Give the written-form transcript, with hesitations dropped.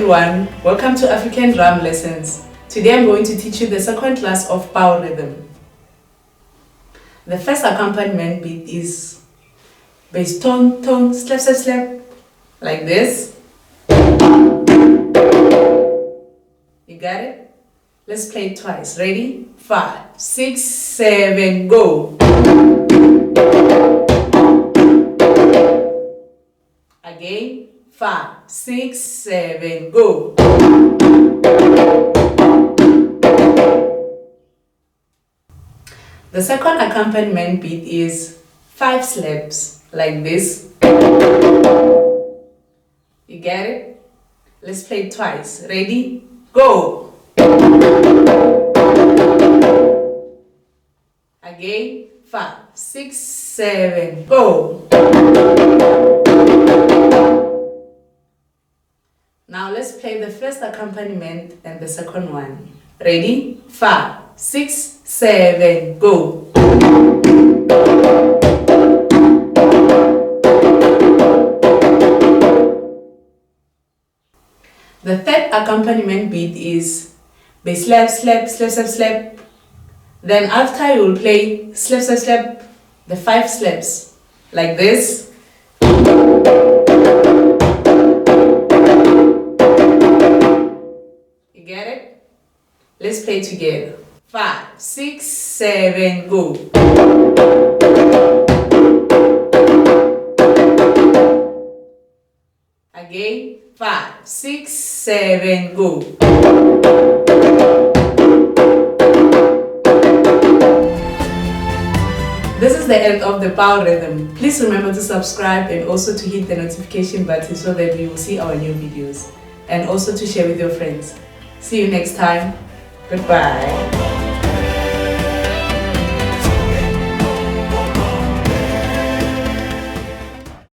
everyone, welcome to African Drum Lessons. Today I'm going to teach you the second class of Bao Rhythm. The first accompaniment beat is bass tone, tone, slap, slap, slap, like this. You got it? Let's play it twice. Ready? 5, 6, 7, go. Again, 5, 6, 7, go. The second accompaniment beat is 5 slaps, like this. You get it? Let's play it twice. Ready? Go. Again, 5, 6, 7, go. Now let's play the first accompaniment and the second one. Ready? 5, 6, 7, go. The third accompaniment beat is bass slap, slap, slap, slap, slap. Then after you will play slap, slap, slap, the 5 slaps, like this. You get it? Let's play together. 5, 6, 7, go. Again, 5, 6, 7, go. This is the end of the Bao Rhythm. Please remember to subscribe and also to hit the notification button so that you will see our new videos. And also to share with your friends. See you next time. Goodbye.